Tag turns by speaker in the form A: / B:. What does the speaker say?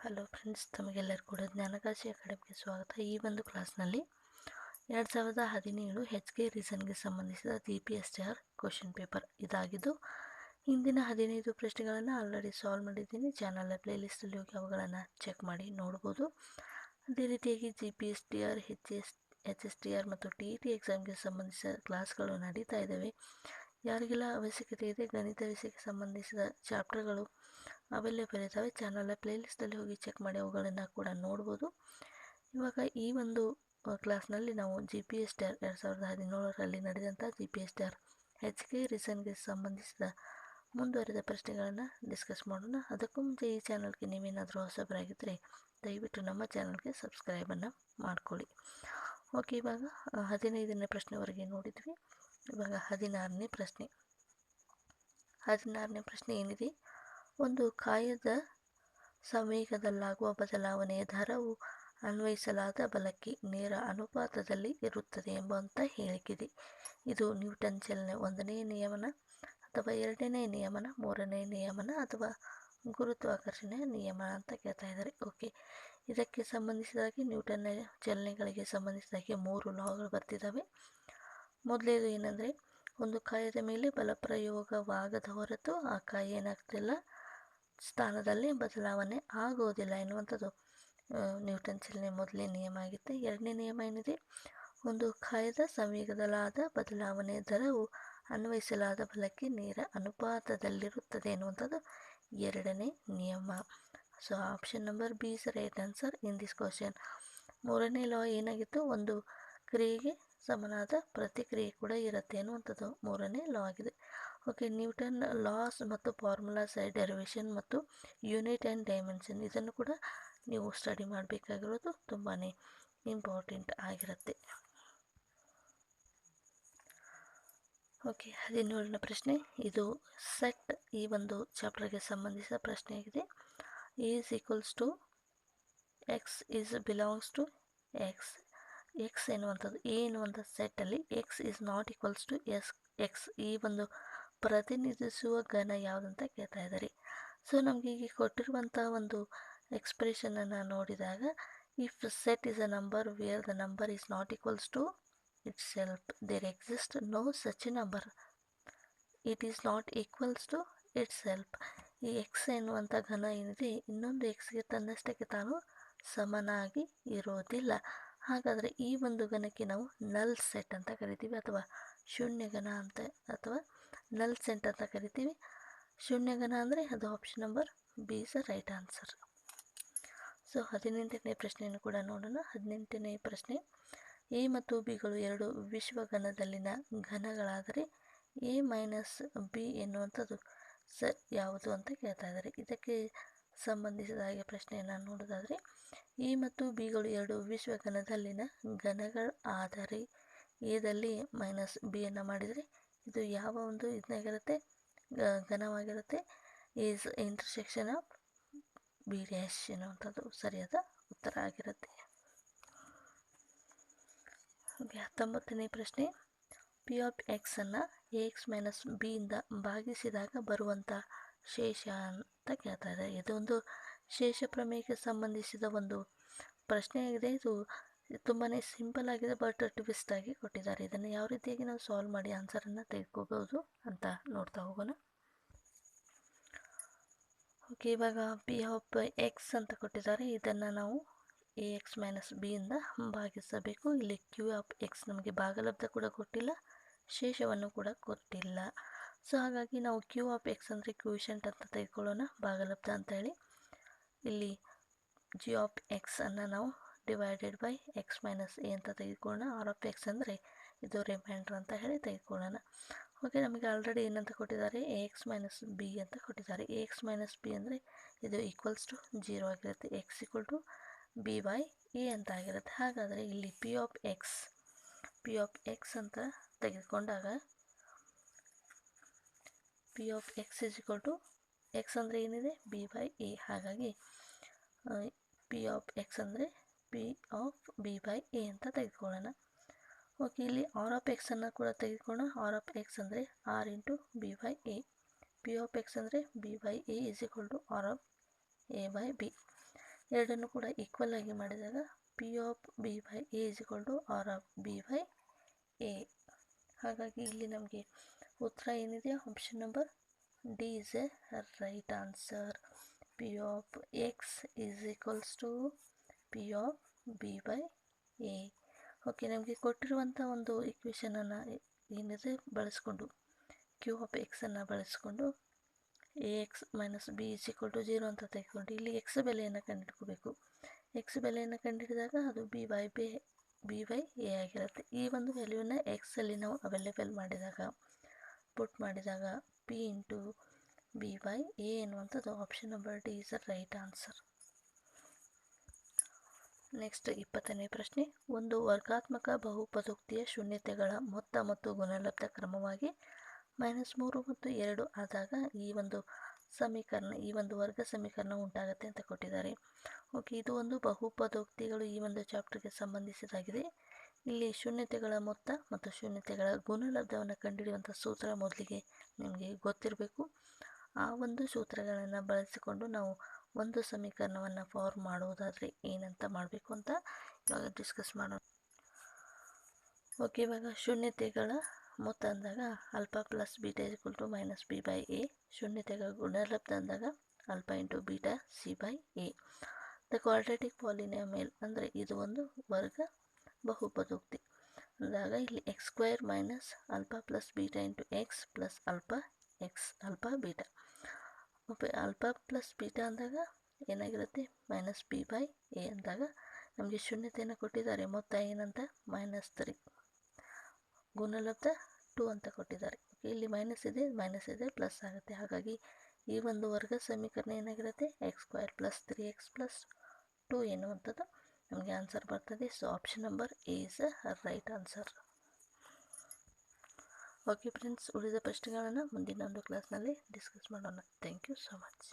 A: Hello friends, ತಮಗೆಲ್ಲರೂ ಕೂಡ ಜ್ಞಾನಕಾಶಿ ಅಕಾಡೆಮಿಗೆ ಸ್ವಾಗತ. ಈ ಒಂದು ಕ್ಲಾಸ್ನಲ್ಲಿ 2017 ಎಚ್ ಕೆ ರೀಸನ್ಗೆ ಸಂಬಂಧಿಸಿದ GPSTR ಕ್ವಶನ್ ಪೇಪರ್ ಇದಾಗಿದ್ದು, ಹಿಂದಿನ 15 ಪ್ರಶ್ನೆಗಳನ್ನು ಆಲ್ರೆಡಿ ಸಾಲ್ವ್ ಮಾಡಿದ್ದೀನಿ. ಚಾನಲ್ ಪ್ಲೇಲಿಸ್ಟಲ್ಲಿ ಹೋಗಿ ಅವುಗಳನ್ನು ಚೆಕ್ ಮಾಡಿ ನೋಡ್ಬೋದು. ಅದೇ ರೀತಿಯಾಗಿ GPSTR, HSTR ಮತ್ತು TET ಎಕ್ಸಾಮ್ಗೆ ಸಂಬಂಧಿಸಿದ ಕ್ಲಾಸ್ಗಳು ನಡೀತಾ ಇದ್ದಾವೆ. ಯಾರಿಗೆಲ್ಲ ಅವಶ್ಯಕತೆ ಇದೆ, ಗಣಿತ ವಿಷಯಕ್ಕೆ ಸಂಬಂಧಿಸಿದ ಚಾಪ್ಟರ್ಗಳು ಅವೈಲೇಬಲ್ ಇದ್ದಾವೆ. ಚಾನಲ್ ಪ್ಲೇಲಿಸ್ಟಲ್ಲಿ ಹೋಗಿ ಚೆಕ್ ಮಾಡಿ ಅವುಗಳನ್ನು ಕೂಡ ನೋಡ್ಬೋದು. ಇವಾಗ ಈ ಒಂದು ಕ್ಲಾಸ್ನಲ್ಲಿ ನಾವು GPSTR 2017ರಲ್ಲಿ ನಡೆದಂಥ GPSTR ಎಚ್ ಕೆ ರೀಸನ್ಗೆ ಸಂಬಂಧಿಸಿದ ಮುಂದುವರಿದ ಪ್ರಶ್ನೆಗಳನ್ನು ಡಿಸ್ಕಸ್ ಮಾಡೋಣ. ಅದಕ್ಕೂ ಮುಂಚೆ ಈ ಚಾನಲ್ಗೆ ನೀವೇನಾದರೂ ಹೊಸಬರಾಗಿದ್ದರೆ ದಯವಿಟ್ಟು ನಮ್ಮ ಚಾನಲ್ಗೆ ಸಬ್ಸ್ಕ್ರೈಬನ್ನು ಮಾಡ್ಕೊಳ್ಳಿ. ಓಕೆ, ಇವಾಗ 15ನೇ ಪ್ರಶ್ನೆವರೆಗೆ ನೋಡಿದ್ವಿ. ಇವಾಗ 16ನೇ ಪ್ರಶ್ನೆ ಏನಿದೆ, ಒಂದು ಕಾಯದ ಸಂವೇಗದಲ್ಲಾಗುವ ಬದಲಾವಣೆಯ ದರವು ಅನ್ವಯಿಸಲಾದ ಬಲಕ್ಕೆ ನೇರ ಅನುಪಾತದಲ್ಲಿ ಇರುತ್ತದೆ ಎಂಬಂಥ ಹೇಳಿಕೆಯಿದೆ. ಇದು ನ್ಯೂಟನ್ ಚಲನೆ 1ನೇ ನಿಯಮನ ಅಥವಾ 2ನೇ ನಿಯಮನ, 3ನೇ ನಿಯಮನ ಅಥವಾ ಗುರುತ್ವಾಕರ್ಷಣೆಯ ನಿಯಮ ಅಂತ ಕೇಳ್ತಾ ಇದ್ದಾರೆ. ಓಕೆ, ಇದಕ್ಕೆ ಸಂಬಂಧಿಸಿದಾಗೆ ನ್ಯೂಟನ್ನ ಚಲನೆಗಳಿಗೆ ಸಂಬಂಧಿಸಿದಾಗೆ 3 ಲಾಗಳು ಬರ್ತಿದ್ದಾವೆ. ಮೊದಲೇದು ಏನಂದರೆ, ಒಂದು ಕಾಯದ ಮೇಲೆ ಬಲ ಪ್ರಯೋಗವಾಗದ ಹೊರತು ಆ ಕಾಯ ಏನಾಗ್ತಿಲ್ಲ, ಸ್ಥಾನದಲ್ಲಿ ಬದಲಾವಣೆ ಆಗೋದಿಲ್ಲ ಎನ್ನುವಂಥದ್ದು ನ್ಯೂಟನ್ ಚಲನೆ ಮೊದಲನೇ ನಿಯಮ ಆಗುತ್ತೆ. 2ನೇ ನಿಯಮ ಏನಿದೆ, ಒಂದು ಕಾಯದ ಸಂವೇಗದಲ್ಲಾದ ಬದಲಾವಣೆಯ ದರವು ಅನ್ವಯಿಸಲಾದ ಬಲಕ್ಕೆ ನೇರ ಅನುಪಾತದಲ್ಲಿರುತ್ತದೆ ಎನ್ನುವಂಥದ್ದು 2ನೇ ನಿಯಮ. So option number B is right answer in this question. 3ನೇ ಲಾ ಏನಾಗಿತ್ತು, ಒಂದು ಕ್ರಿಯೆಗೆ ಸಮನಾದ ಪ್ರತಿಕ್ರಿಯೆ ಕೂಡ ಇರುತ್ತೆ ಎನ್ನುವಂಥದ್ದು 3ನೇ ಲಾ ಆಗಿದೆ. ಓಕೆ, ನ್ಯೂಟನ್ ಲಾಸ್ ಮತ್ತು ಫಾರ್ಮುಲಾಸ್, ಡೆರಿವೇಷನ್ ಮತ್ತು ಯೂನಿಟ್ ಆ್ಯಂಡ್ ಡೈಮೆನ್ಷನ್ ಇದನ್ನು ಕೂಡ ನೀವು ಸ್ಟಡಿ ಮಾಡಬೇಕಾಗಿರೋದು ತುಂಬಾ ಇಂಪಾರ್ಟೆಂಟ್ ಆಗಿರುತ್ತೆ. ಓಕೆ, 17ನೇ ಪ್ರಶ್ನೆ, ಇದು ಸೆಟ್ ಈ ಒಂದು ಚಾಪ್ಟರ್ಗೆ ಸಂಬಂಧಿಸಿದ ಪ್ರಶ್ನೆಯಾಗಿದೆ. A is equals to X is belongs to X. X ಎನ್ನುವಂಥದ್ದು ಎ ಎನ್ನುವಂಥ ಸೆಟ್ಟಲ್ಲಿ X is not equals to X ಈ ಒಂದು ಪ್ರತಿನಿಧಿಸುವ ಘನ ಯಾವುದಂತ ಕೇಳ್ತಾ ಇದ್ದಾರೆ. ಸೊ ನಮಗೆ ಈಗ ಕೊಟ್ಟಿರುವಂಥ ಒಂದು ಎಕ್ಸ್ಪ್ರೆಷನನ್ನು ನೋಡಿದಾಗ, if set is a number where the number is not equals to itself, there exist no such number, it is not equals to itself. ಈ ಎಕ್ಸ್ ಎನ್ನುವಂಥ ಘನ ಏನಿದೆ, ಇನ್ನೊಂದು ಎಕ್ಸ್ಗೆ ತನ್ನಷ್ಟಕ್ಕೆ ತಾನು ಸಮನಾಗಿ ಇರೋದಿಲ್ಲ. ಹಾಗಾದರೆ ಈ ಒಂದು ಘನಕ್ಕೆ ನಾವು ನಲ್ ಸೆಟ್ ಅಂತ ಕರಿತೀವಿ, ಅಥವಾ ಶೂನ್ಯ ಘನ ಅಂತ, ಅಥವಾ ನಲ್ ಸೆಟ್ ಅಂತ ಕರಿತೀವಿ. ಶೂನ್ಯ ಘನ ಅಂದರೆ ಅದು option number B is right answer. So 18ನೇ ಪ್ರಶ್ನೆಯನ್ನು ಕೂಡ ನೋಡೋಣ. 18ನೇ ಪ್ರಶ್ನೆ, ಎ ಮತ್ತು ಬಿಗಳು ಎರಡು ವಿಶ್ವಘನದಲ್ಲಿನ ಘನಗಳಾದರೆ ಎ ಮೈನಸ್ ಬಿ ಎನ್ನುವಂಥದ್ದು ಸರ್ ಯಾವುದು ಅಂತ ಕೇಳ್ತಾ ಇದ್ದಾರೆ. ಇದಕ್ಕೆ ಸಂಬಂಧಿಸಿದ ಹಾಗೆ ಪ್ರಶ್ನೆಯನ್ನು ನೋಡೋದಾದರೆ, ಎ ಮತ್ತು ಬಿಗಳು ಎರಡು ವಿಶ್ವಘನದಲ್ಲಿನ ಘನಗಳು ಆದರೆ ಎದಲ್ಲಿ ಮೈನಸ್ ಬಿಯನ್ನು ಮಾಡಿದರೆ ಇದು ಯಾವ ಒಂದು ಇದನ್ನಾಗಿರುತ್ತೆ, ಘನವಾಗಿರುತ್ತೆ. Is intersection of B dash ಎನ್ನುವಂಥದ್ದು ಸರಿಯಾದ ಉತ್ತರ ಆಗಿರುತ್ತೆ. 19ನೇ ಪ್ರಶ್ನೆ, ಪಿ ಆಫ್ ಎಕ್ಸನ್ನು ಎ ಎಕ್ಸ್ ಮೈನಸ್ ಬಿಯಿಂದ ಭಾಗಿಸಿದಾಗ ಬರುವಂಥ ಶೇಷ ಅಂತ ಕೇಳ್ತಾ ಇದೆ. ಇದೊಂದು ಶೇಷ ಪ್ರಮೇಯಕ್ಕೆ ಸಂಬಂಧಿಸಿದ ಒಂದು ಪ್ರಶ್ನೆಯಾಗಿದೆ. ಇದು ತುಂಬಾ ಸಿಂಪಲ್ ಆಗಿದೆ, ಬಟ್ ಟ್ವಿಸ್ಟ್ ಆಗಿ ಕೊಟ್ಟಿದ್ದಾರೆ. ಇದನ್ನು ಯಾವ ರೀತಿಯಾಗಿ ನಾವು ಸಾಲ್ವ್ ಮಾಡಿ ಆನ್ಸರನ್ನು ತೆಗೆದುಕೋಬಹುದು ಅಂತ ನೋಡ್ತಾ ಹೋಗೋಣ. ಓಕೆ, ಇವಾಗ ಪಿ ಆಫ್ ಎಕ್ಸ್ ಅಂತ ಕೊಟ್ಟಿದ್ದಾರೆ. ಇದನ್ನು ನಾವು ಎ ಎಕ್ಸ್ ಮೈನಸ್ ಬಿಯಿಂದ ಭಾಗಿಸಬೇಕು. ಇಲ್ಲಿ ಕ್ಯೂ ಆಫ್ ಎಕ್ಸ್ ನಮಗೆ ಭಾಗಲಬ್ಧ ಕೂಡ ಕೊಟ್ಟಿಲ್ಲ, ಶೇಷವನ್ನು ಕೂಡ ಕೊಟ್ಟಿಲ್ಲ. ಸೊ ಹಾಗಾಗಿ ನಾವು ಕ್ಯೂ ಆಫ್ ಎಕ್ಸ್ ಅಂದರೆ ಕ್ಯೂಷೆಂಟ್ ಅಂತ ತೆಗೆದುಕೊಳ್ಳೋಣ, ಭಾಗಲಬ್ಧ ಅಂತ ಹೇಳಿ. ಇಲ್ಲಿ ಜಿ ಆಫ್ ಎಕ್ಸ್ ಅನ್ನು ನಾವು divided by X minus A ಅಂತ ತೆಗೆದುಕೊಳ್ಳೋಣ. ಆರ್ ಆಫ್ ಎಕ್ಸ್ ಅಂದರೆ ಇದು ರಿಮೈಂಡರ್ ಅಂತ ಹೇಳಿ ತೆಗೆದುಕೊಳ್ಳೋಣ. ಓಕೆ, ನಮಗೆ ಆಲ್ರೆಡಿ ಏನಂತ ಕೊಟ್ಟಿದ್ದಾರೆ, ಎ ಎಕ್ಸ್ ಮೈನಸ್ ಬಿ ಅಂತ ಕೊಟ್ಟಿದ್ದಾರೆ. ಎ ಎಕ್ಸ್ ಮೈನಸ್ ಬಿ ಅಂದರೆ ಇದು ಈಕ್ವಲ್ಸ್ ಟು 0 ಆಗಿರುತ್ತೆ. X equal to B by A ಅಂತ ಆಗಿರುತ್ತೆ. ಹಾಗಾದರೆ ಇಲ್ಲಿ ಪಿ ಆಫ್ ಎಕ್ಸ್ ಅಂತ ತೆಗೆದುಕೊಂಡಾಗ P of X is equal to X ಅಂದರೆ ಏನಿದೆ, ಬಿ ಬೈ ಎ. ಹಾಗಾಗಿ ಪಿ ಆಫ್ ಎಕ್ಸ್ ಅಂದರೆ P of B by A ಅಂತ ತೆಗೆದುಕೊಳ್ಳೋಣ. ಓಕೆ, ಇಲ್ಲಿ ಆರ್ ಆಫ್ ಎಕ್ಸನ್ನು ಕೂಡ ತೆಗೆದುಕೊಳ್ಳೋಣ. ಆರ್ ಆಫ್ ಎಕ್ಸ್ ಅಂದರೆ R into B by A. P of X ಅಂದರೆ B by A is equal to R of A by B. ಎರಡನ್ನು ಕೂಡ ಈಕ್ವಲ್ ಆಗಿ ಮಾಡಿದಾಗ P of B by A is equal to R of B by A. ಹಾಗಾಗಿ ಇಲ್ಲಿ ನಮಗೆ ಉತ್ತರ ಏನಿದೆ, option number D is a right answer. P of X is equals to P of B by A. Okay, ನಮಗೆ ಕೊಟ್ಟಿರುವಂಥ ಒಂದು ಇಕ್ವೇಷನನ್ನು ಏನಿದೆ ಬಳಸ್ಕೊಂಡು ಕ್ಯೂ ಆಫ್ ಎಕ್ಸನ್ನು ಬಳಸ್ಕೊಂಡು A X minus B is equal to 0 ಅಂತ ತೆಗೆದುಕೊಂಡು ಇಲ್ಲಿ ಎಕ್ಸ್ ಬೆಲೆಯನ್ನು ಕಂಡುಹಿಡ್ಕೋಬೇಕು. ಎಕ್ಸ್ ಬೆಲೆಯನ್ನು ಕಂಡುಹಿಡಿದಾಗ ಅದು ಬಿ ಬೈ ಎ ಆಗಿರುತ್ತೆ. ಈ ಒಂದು ವ್ಯಾಲ್ಯೂನ ಎಕ್ಸಲ್ಲಿ ನಾವು ಅವೈಲೇಬಲ್ ಮಾಡಿದಾಗ ಪುಟ್ ಮಾಡಿದಾಗ P into B by A ಎನ್ನುವಂಥದ್ದು option number D is the right answer. Next 20ನೇ ಪ್ರಶ್ನೆ. ಒಂದು ವರ್ಗಾತ್ಮಕ ಬಹುಪದೋಕ್ತಿಯ ಶೂನ್ಯತೆಗಳ ಮೊತ್ತ ಮತ್ತು ಗುಣಲಬ್ಧ ಕ್ರಮವಾಗಿ -3 ಮತ್ತು 2 ಆದಾಗ ಈ ಒಂದು ವರ್ಗ ಸಮೀಕರಣ ಉಂಟಾಗುತ್ತೆ ಅಂತ ಕೊಟ್ಟಿದ್ದಾರೆ. ಓಕೆ, ಇದು ಒಂದು ಬಹುಪದೋಕ್ತಿಗಳು ಈ ಒಂದು ಚಾಪ್ಟರ್ಗೆ ಸಂಬಂಧಿಸಿದಾಗಿದೆ. ಇಲ್ಲಿ ಶೂನ್ಯತೆಗಳ ಮೊತ್ತ ಮತ್ತು ಶೂನ್ಯತೆಗಳ ಗುಣಲಬ್ಧವನ್ನು ಕಂಡುಹಿಡಿಯುವಂಥ ಸೂತ್ರ ಮೊದಲಿಗೆ ನಿಮಗೆ ಗೊತ್ತಿರಬೇಕು. ಆ ಒಂದು ಸೂತ್ರಗಳನ್ನು ಬಳಸಿಕೊಂಡು ನಾವು ಒಂದು ಸಮೀಕರಣವನ್ನು ಫಾರ್ಮ್ ಮಾಡುವುದಾದರೆ ಏನಂತ ಮಾಡಬೇಕು ಅಂತ ಇವಾಗ ಡಿಸ್ಕಸ್ ಮಾಡೋಣ. ಓಕೆ, ಇವಾಗ ಶೂನ್ಯತೆಗಳ ಮೊತ್ತ ಅಂದಾಗ alpha plus beta is equal to minus B by A. ಶೂನ್ಯತೆಗಳ ಗುಣಲಬ್ಧ ಅಂದಾಗ alpha into beta C by A. The quadratic polynomial ಅಂದರೆ ಇದು ಒಂದು ವರ್ಗ ಬಹುಪದೋಕ್ತಿ ಅಂದಾಗ ಇಲ್ಲಿ X square minus alpha plus beta into X plus alpha beta. Okay, alpha plus beta ಅಂದಾಗ ಏನಾಗಿರುತ್ತೆ, ಮೈನಸ್ ಬಿ ಬೈ ಎ ಅಂದಾಗ ನಮಗೆ ಶೂನ್ಯತೆಯನ್ನು ಕೊಟ್ಟಿದ್ದಾರೆ. ಮೊತ್ತ ಏನಂತ -3, ಗುಣಲಬ್ಧ 2 ಅಂತ ಕೊಟ್ಟಿದ್ದಾರೆ. ಇಲ್ಲಿ ಮೈನಸ್ ಇದೆ ಪ್ಲಸ್ ಆಗುತ್ತೆ. ಹಾಗಾಗಿ ಈ ಒಂದು ವರ್ಗ ಸಮೀಕರಣ ಏನಾಗಿರುತ್ತೆ, X square plus 3x plus 2 ಎನ್ನುವಂಥದ್ದು ನಮಗೆ ಆನ್ಸರ್ ಬರ್ತದೆ. So option number A is right answer. Okay friends, ಉಳಿದ ಪ್ರಶ್ನೆಗಳನ್ನು ಮುಂದಿನ ಒಂದು ಕ್ಲಾಸ್ನಲ್ಲಿ ಡಿಸ್ಕಸ್ ಮಾಡೋಣ. Thank you so much.